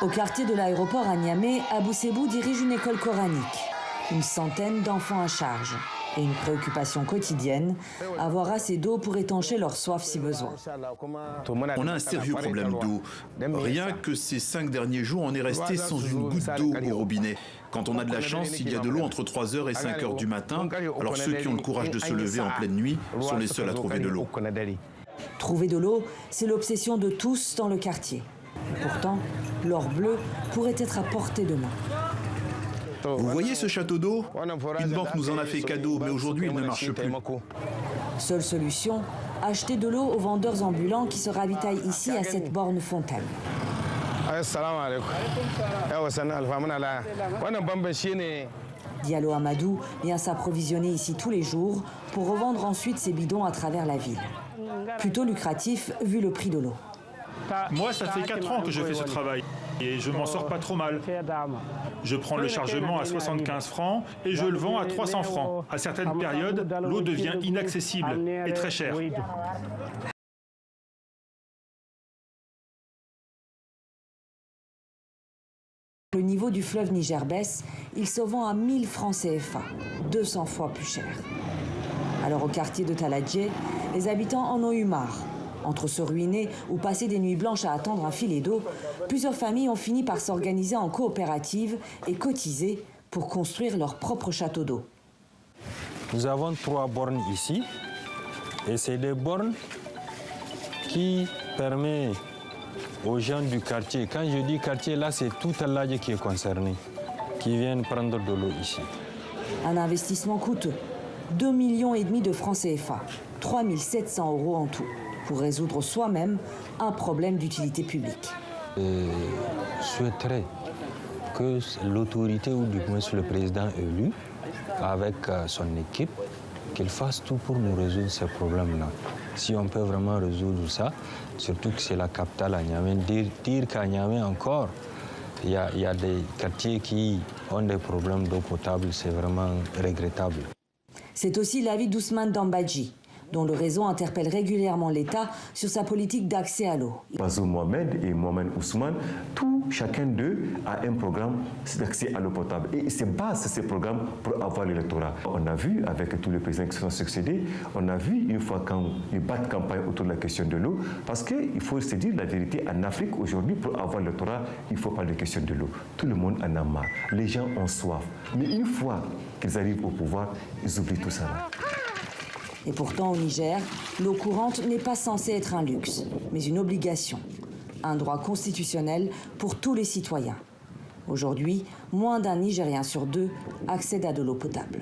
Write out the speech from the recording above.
Au quartier de l'aéroport à Niamey, Abou Sebou dirige une école coranique. Une centaine d'enfants à charge. Et une préoccupation quotidienne, avoir assez d'eau pour étancher leur soif si besoin. On a un sérieux problème d'eau. Rien que ces 5 derniers jours, on est resté sans une goutte d'eau au robinet. Quand on a de la chance, il y a de l'eau entre 3h et 5h du matin. Alors ceux qui ont le courage de se lever en pleine nuit sont les seuls à trouver de l'eau. Trouver de l'eau, c'est l'obsession de tous dans le quartier. Et pourtant, l'or bleu pourrait être à portée de main. Vous voyez ce château d'eau? Une banque nous en a fait cadeau, mais aujourd'hui il ne marche plus. Seule solution, acheter de l'eau aux vendeurs ambulants qui se ravitaillent ici à cette borne fontaine. Diallo Amadou vient s'approvisionner ici tous les jours pour revendre ensuite ses bidons à travers la ville. Plutôt lucratif vu le prix de l'eau. Moi, ça fait 4 ans que je fais ce travail et je m'en sors pas trop mal. Je prends le chargement à 75 francs et je le vends à 300 francs. À certaines périodes, l'eau devient inaccessible et très chère. Le niveau du fleuve Niger baisse, il se vend à 1000 francs CFA, 200 fois plus cher. Alors au quartier de Taladje, les habitants en ont eu marre. Entre se ruiner ou passer des nuits blanches à attendre un filet d'eau, plusieurs familles ont fini par s'organiser en coopérative et cotiser pour construire leur propre château d'eau. Nous avons 3 bornes ici, et c'est des bornes qui permettent aux gens du quartier, quand je dis quartier, là c'est tout Taladje qui est concerné, qui viennent prendre de l'eau ici. Un investissement coûteux, 2,5 millions de francs CFA, 3 700 € en tout, pour résoudre soi-même un problème d'utilité publique. Je souhaiterais que l'autorité, ou du moins le président élu, avec son équipe, qu'il fasse tout pour nous résoudre ces problèmes-là. Si on peut vraiment résoudre ça, surtout que c'est la capitale à Niamey, dire qu'à Niamey encore, il y a des quartiers qui ont des problèmes d'eau potable, c'est vraiment regrettable. C'est aussi l'avis d'Ousmane Dambadji, dont le réseau interpelle régulièrement l'État sur sa politique d'accès à l'eau. Bazoum Mohamed et Mohamed Ousmane, chacun d'eux a un programme d'accès à l'eau potable. Et ils se basent sur ces programmes pour avoir l'électorat. On a vu avec tous les présidents qui se sont succédés, on a vu une fois quand ils battent campagne autour de la question de l'eau, parce qu'il faut se dire la vérité, en Afrique aujourd'hui, pour avoir l'électorat, il faut parler de question de l'eau. Tout le monde en a marre. Les gens ont soif. Mais une fois qu'ils arrivent au pouvoir, ils oublient tout ça là. Et pourtant, au Niger, l'eau courante n'est pas censée être un luxe, mais une obligation. Un droit constitutionnel pour tous les citoyens. Aujourd'hui, moins d'un Nigérien sur 2 accède à de l'eau potable.